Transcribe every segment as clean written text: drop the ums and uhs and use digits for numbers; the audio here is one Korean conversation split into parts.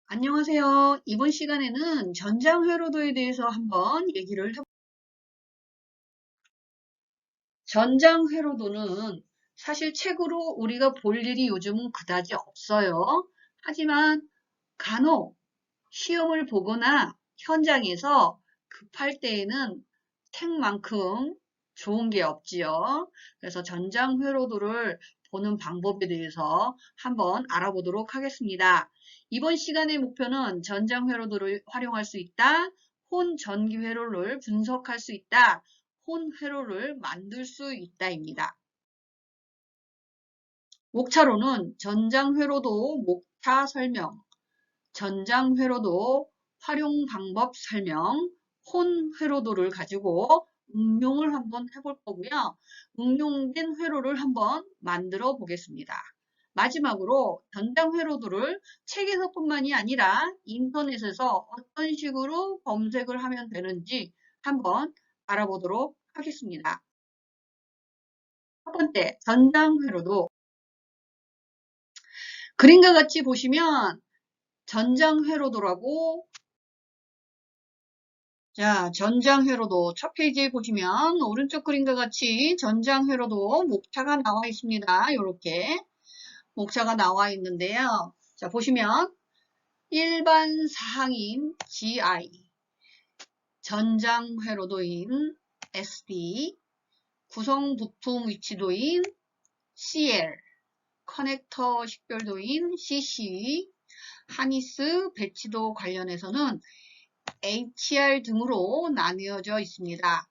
안녕하세요. 이번 시간에는 전장회로도에 대해서 한번 얘기를 해볼게요. 전장회로도는 사실 책으로 우리가 볼 일이 요즘은 그다지 없어요. 하지만 간혹 시험을 보거나 현장에서 급할 때에는 책만큼 좋은 게 없지요. 그래서 전장회로도를 보는 방법에 대해서 한번 알아보도록 하겠습니다. 이번 시간의 목표는 전장회로도를 활용할 수 있다, 혼전기회로를 분석할 수 있다, 혼회로를 만들 수 있다입니다. 목차로는 전장회로도 목차 설명, 전장회로도 활용 방법 설명, 혼회로도를 가지고 응용을 한번 해볼 거고요. 응용된 회로를 한번 만들어 보겠습니다. 마지막으로 전장회로도를 책에서뿐만이 아니라 인터넷에서 어떤 식으로 검색을 하면 되는지 한번 알아보도록 하겠습니다. 첫 번째, 전장회로도. 그림과 같이 보시면 전장회로도라고 자, 전장회로도 첫 페이지에 보시면 오른쪽 그림과 같이 전장회로도 목차가 나와 있습니다. 이렇게 목차가 나와 있는데요. 자, 보시면 일반 사항인 GI, 전장회로도인 SD, 구성 부품 위치도인 CL, 커넥터 식별도인 CC, 하니스 배치도 관련해서는 HR 등으로 나뉘어져 있습니다.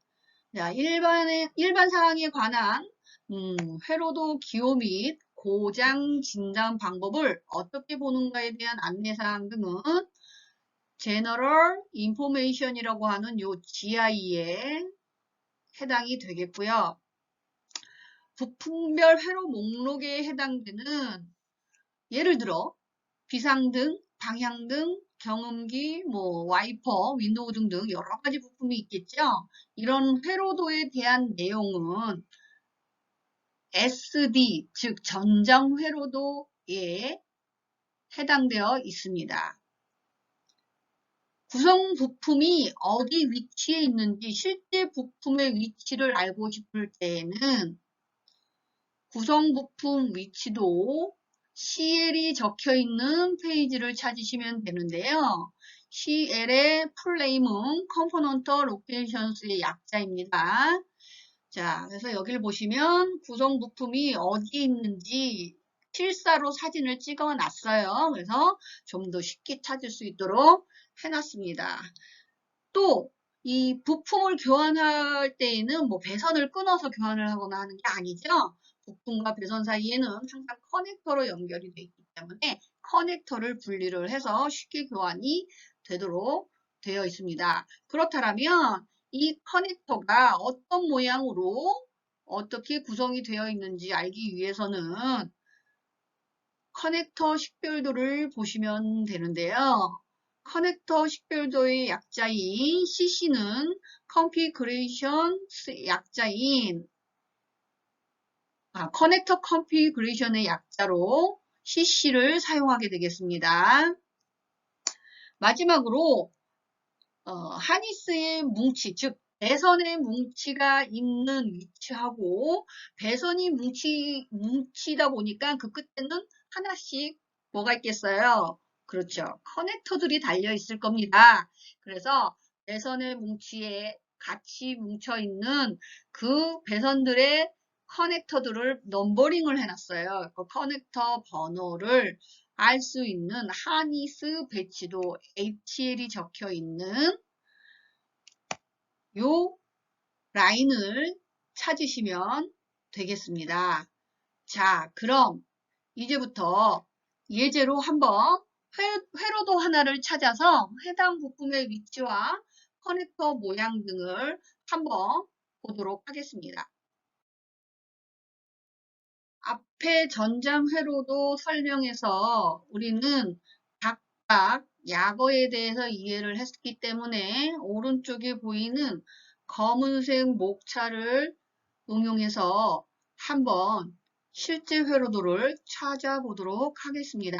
자, 일반 사항에 관한 회로도 기호 및 고장 진단 방법을 어떻게 보는가에 대한 안내사항 등은 General Information이라고 하는 요 GI에 해당이 되겠고요. 부품별 회로 목록에 해당되는 예를 들어 비상등, 방향등, 경운기, 와이퍼, 윈도우 등등 여러 가지 부품이 있겠죠. 이런 회로도에 대한 내용은 SD, 즉 전장 회로도에 해당되어 있습니다. 구성 부품이 어디 위치에 있는지 실제 부품의 위치를 알고 싶을 때에는 구성 부품 위치도 CL이 적혀 있는 페이지를 찾으시면 되는데요. CL의 풀네임은 Component Locations의 약자입니다. 자, 그래서 여기를 보시면 구성 부품이 어디 있는지 필사로 사진을 찍어 놨어요. 그래서 좀 더 쉽게 찾을 수 있도록 해놨습니다. 또 이 부품을 교환할 때에는 배선을 끊어서 교환을 하거나 하는 게 아니죠. 부품과 배선 사이에는 항상 커넥터로 연결이 되어 있기 때문에 커넥터를 분리를 해서 쉽게 교환이 되도록 되어 있습니다. 그렇다면 이 커넥터가 어떤 모양으로 어떻게 구성이 되어 있는지 알기 위해서는 커넥터 식별도를 보시면 되는데요. 커넥터 식별도의 약자인 CC는 configuration 약자인 커넥터 configuration의 약자로 CC를 사용하게 되겠습니다. 마지막으로 하니스의 뭉치, 즉 배선의 뭉치가 있는 위치하고 배선이 뭉치다 보니까 그 끝에는 하나씩 뭐가 있겠어요? 그렇죠. 커넥터들이 달려 있을 겁니다. 그래서 배선의 뭉치에 같이 뭉쳐 있는 그 배선들의 커넥터들을 넘버링을 해놨어요. 그 커넥터 번호를 알 수 있는 하니스 배치도 HL이 적혀 있는 요 라인을 찾으시면 되겠습니다. 자, 그럼 이제부터 예제로 한번 회로도 하나를 찾아서 해당 부품의 위치와 커넥터 모양 등을 한번 보도록 하겠습니다. 앞에 전장 회로도 설명해서 우리는 각각 약어에 대해서 이해를 했기 때문에 오른쪽에 보이는 검은색 목차를 응용해서 한번 실제 회로도를 찾아보도록 하겠습니다.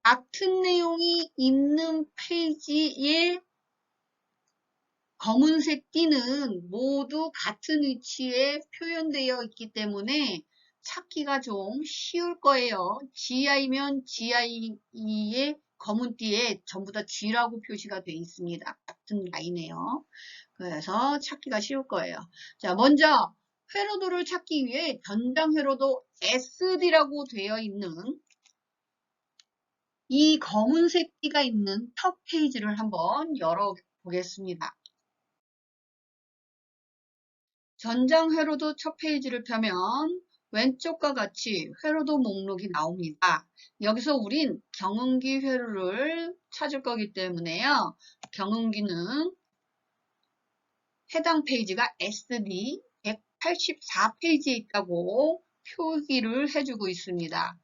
같은 내용이 있는 페이지에 검은색 띠는 모두 같은 위치에 표현되어 있기 때문에 찾기가 좀 쉬울 거예요. GI면 GI의 검은 띠에 전부 다 G라고 표시가 되어 있습니다. 같은 라인에요. 그래서 찾기가 쉬울 거예요. 자, 먼저 회로도를 찾기 위해 전장 회로도 SD라고 되어 있는 이 검은색 띠가 있는 첫 페이지를 한번 열어보겠습니다. 전장 회로도 첫 페이지를 펴면 왼쪽과 같이 회로도 목록이 나옵니다. 여기서 우린 경운기 회로를 찾을 거기 때문에요. 경운기는 해당 페이지가 SD 184페이지에 있다고 표기를 해주고 있습니다.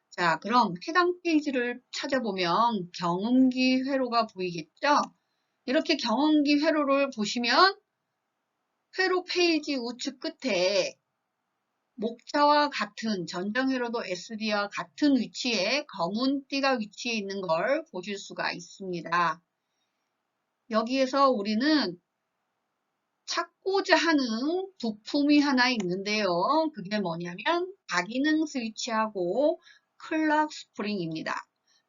자, 그럼 해당 페이지를 찾아보면 경운기 회로가 보이겠죠? 이렇게 경운기 회로를 보시면 회로 페이지 우측 끝에 목차와 같은 전장 회로도 SD와 같은 위치에 검은 띠가 위치해 있는 걸 보실 수가 있습니다. 여기에서 우리는 찾고자 하는 부품이 하나 있는데요. 그게 뭐냐면 다기능 스위치하고 클락 스프링입니다.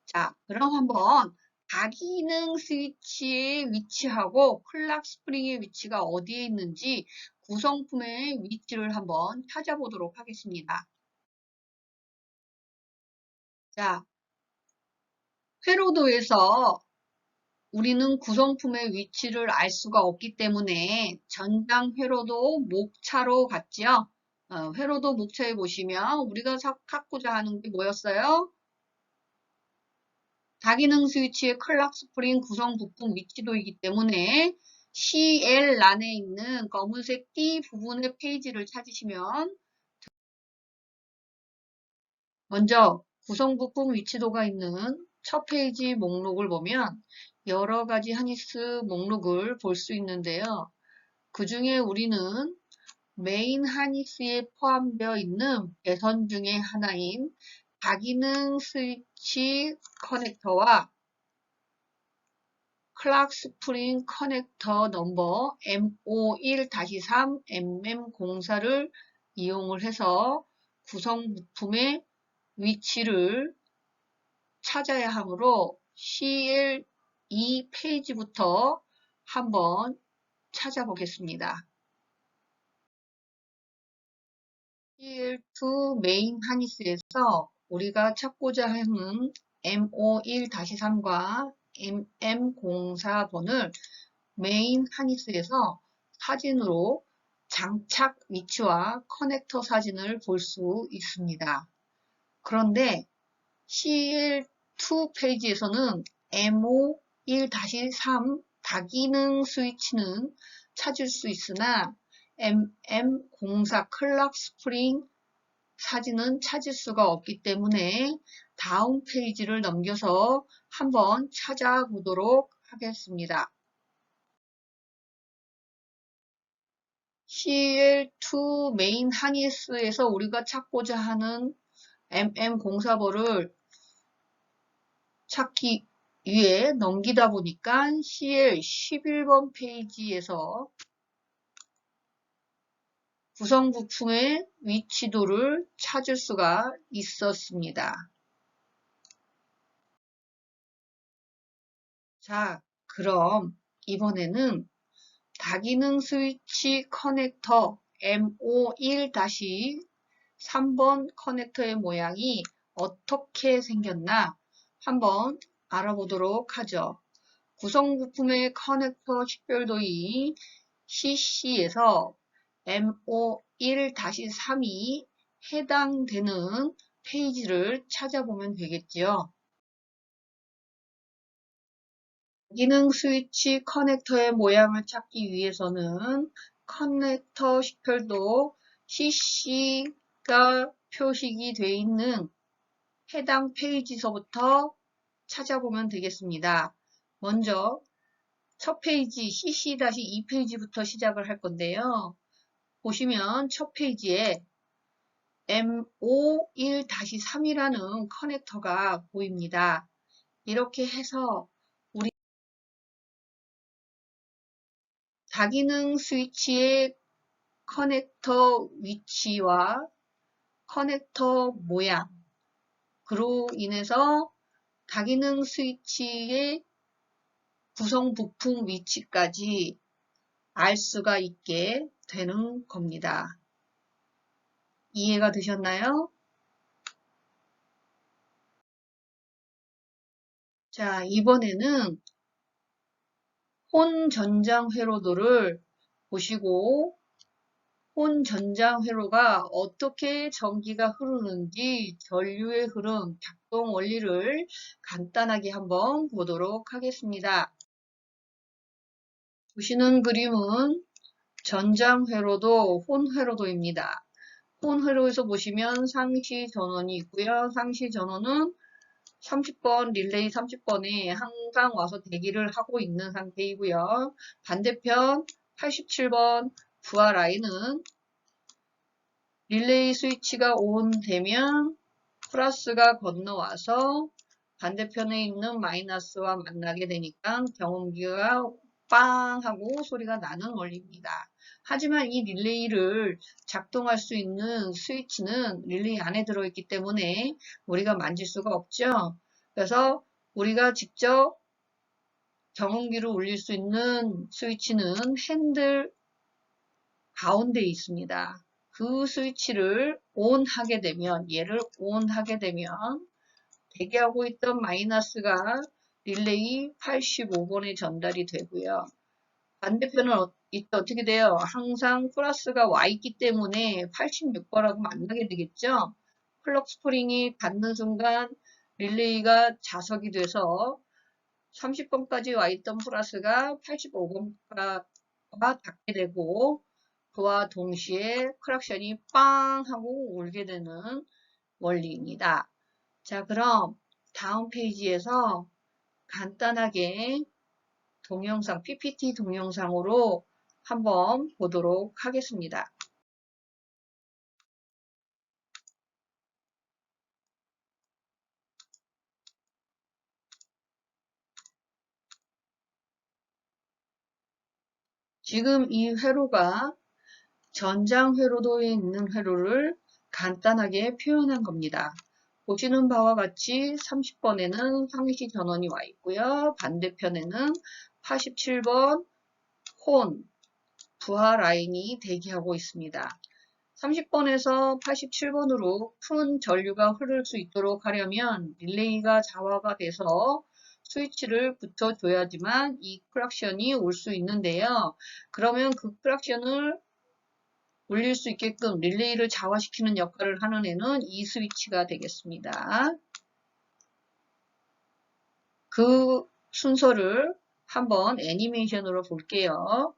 자, 그럼 한번 다기능 스위치의 위치하고 클락 스프링의 위치가 어디에 있는지 구성품의 위치를 한번 찾아보도록 하겠습니다. 자, 회로도에서 우리는 구성품의 위치를 알 수가 없기 때문에 전장 회로도 목차로 갔지요. 회로도 목차에 보시면 우리가 찾고자 하는 게 뭐였어요? 다기능 스위치의 클락 스프링 구성 부품 위치도이기 때문에 CL란에 있는 검은색 띠 부분의 페이지를 찾으시면 먼저 구성 부품 위치도가 있는 첫 페이지 목록을 보면 여러 가지 하니스 목록을 볼 수 있는데요. 그 중에 우리는 메인 하니스에 포함되어 있는 배선 중에 하나인 다기능 스위치 커넥터와 클락 스프링 커넥터 넘버 M51-3 MM04를 이용을 해서 구성 부품의 위치를 찾아야 하므로 CL2 페이지부터 한번 찾아보겠습니다. CL2 메인 하니스에서 우리가 찾고자 하는 M51-3과 MM04번을 메인 하니스에서 사진으로 장착 위치와 커넥터 사진을 볼 수 있습니다. 그런데 CL2 페이지에서는 M51-3 다기능 스위치는 찾을 수 있으나 MM04 클락 스프링 사진은 찾을 수가 없기 때문에 다음 페이지를 넘겨서 한번 찾아보도록 하겠습니다. CL2 메인 하니스에서 우리가 찾고자 하는 MM04번을 찾기 위해 넘기다 보니까 CL 11번 페이지에서 구성 부품의 위치도를 찾을 수가 있었습니다. 자, 그럼 이번에는 다기능 스위치 커넥터 M51-3번 커넥터의 모양이 어떻게 생겼나 한번 알아보도록 하죠. 구성 부품의 커넥터 식별도인 CC에서 M51-3이 해당되는 페이지를 찾아보면 되겠지요. 기능 스위치 커넥터의 모양을 찾기 위해서는 커넥터 식별도 CC가 표식이 되어 있는 해당 페이지서부터 찾아보면 되겠습니다. 먼저 첫 페이지 CC-2 페이지부터 시작을 할 건데요. 보시면 첫 페이지에 M51-3이라는 커넥터가 보입니다. 이렇게 해서 우리 다기능 스위치의 커넥터 위치와 커넥터 모양, 그로 인해서 다기능 스위치의 구성 부품 위치까지 알 수가 있게 되는 겁니다. 이해가 되셨나요? 자, 이번에는 혼 전장 회로도를 보시고 혼 전장 회로가 어떻게 전기가 흐르는지 전류의 흐름, 작동 원리를 간단하게 한번 보도록 하겠습니다. 보시는 그림은 전장 회로도, 혼 회로도입니다. 혼 회로에서 보시면 상시 전원이 있고요. 상시 전원은 30번, 릴레이 30번에 항상 와서 대기를 하고 있는 상태이고요. 반대편 87번 부하 라인은 릴레이 스위치가 온 되면 플러스가 건너와서 반대편에 있는 마이너스와 만나게 되니까 경운기가 빵 하고 소리가 나는 원리입니다. 하지만 이 릴레이를 작동할 수 있는 스위치는 릴레이 안에 들어있기 때문에 우리가 만질 수가 없죠. 그래서 우리가 직접 경운기를 올릴 수 있는 스위치는 핸들 가운데에 있습니다. 그 스위치를 ON 하게 되면, 얘를 ON 하게 되면 대기하고 있던 마이너스가 릴레이 85번에 전달이 되고요. 반대편은 어떻게 돼요? 항상 플러스가 와 있기 때문에 86번하고 만나게 되겠죠? 클럭 스프링이 닿는 순간 릴레이가 자석이 돼서 30번까지 와 있던 플러스가 85번과 닿게 되고 그와 동시에 크락션이 빵 하고 울게 되는 원리입니다. 자, 그럼 다음 페이지에서 간단하게 동영상, PPT 동영상으로 한번 보도록 하겠습니다. 지금 이 회로가 전장 회로도에 있는 회로를 간단하게 표현한 겁니다. 보시는 바와 같이 30번에는 상시 전원이 와 있고요. 반대편에는 87번 혼, 부하 라인이 대기하고 있습니다. 30번에서 87번으로 푼 전류가 흐를 수 있도록 하려면 릴레이가 자화가 돼서 스위치를 붙여줘야지만 이 크락션이 올 수 있는데요. 그러면 그 크락션을 올릴 수 있게끔 릴레이를 자화시키는 역할을 하는 애는 이 스위치가 되겠습니다. 그 순서를 한번 애니메이션으로 볼게요.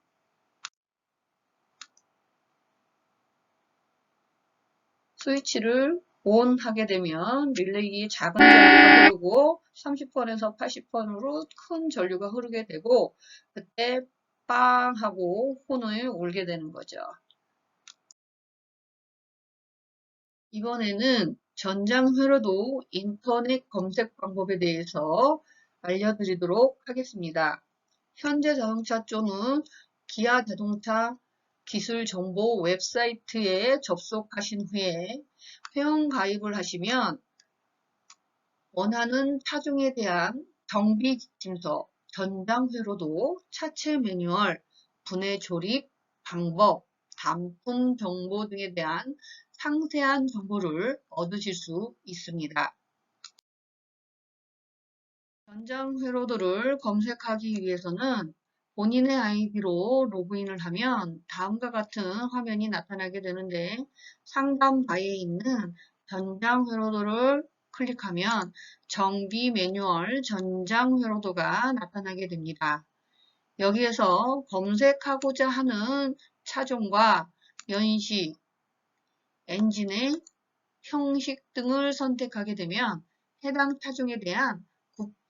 스위치를 ON 하게 되면 릴레이에 작은 전류가 흐르고 30번에서 80번으로 큰 전류가 흐르게 되고 그때 빵 하고 혼을 울게 되는 거죠. 이번에는 전장 회로도 인터넷 검색 방법에 대해서 알려드리도록 하겠습니다. 현대자동차 쪽은 기아 자동차 기술정보 웹사이트에 접속하신 후에 회원 가입을 하시면 원하는 차종에 대한 정비 지침서, 전장 회로도, 차체 매뉴얼, 분해 조립 방법, 단품 정보 등에 대한 상세한 정보를 얻으실 수 있습니다. 전장 회로도를 검색하기 위해서는 본인의 아이디로 로그인을 하면 다음과 같은 화면이 나타나게 되는데 상단 바에 있는 전장 회로도를 클릭하면 정비 매뉴얼 전장 회로도가 나타나게 됩니다. 여기에서 검색하고자 하는 차종과 연식, 엔진의 형식 등을 선택하게 되면 해당 차종에 대한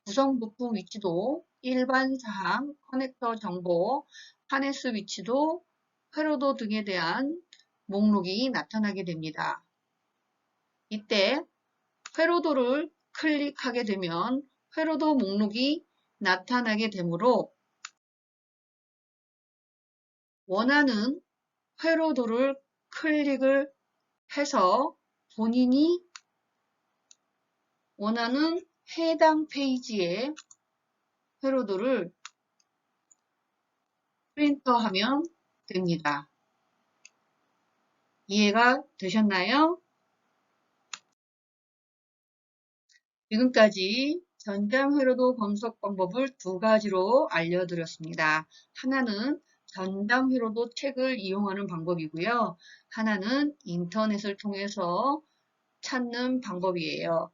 구성 부품 위치도, 일반 사항, 커넥터 정보, 하네스 위치도, 회로도 등에 대한 목록이 나타나게 됩니다. 이때 회로도를 클릭하게 되면 회로도 목록이 나타나게 되므로 원하는 회로도를 클릭을 해서 본인이 원하는 해당 페이지의 회로도를 프린터하면 됩니다. 이해가 되셨나요? 지금까지 전장 회로도 검색 방법을 두 가지로 알려드렸습니다. 하나는 전장 회로도 책을 이용하는 방법이고요. 하나는 인터넷을 통해서 찾는 방법이에요.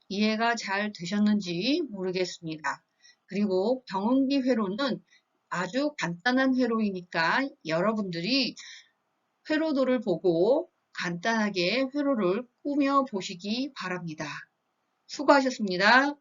이해가 잘 되셨는지 모르겠습니다. 그리고 경운기 회로는 아주 간단한 회로이니까 여러분들이 회로도를 보고 간단하게 회로를 꾸며 보시기 바랍니다. 수고하셨습니다.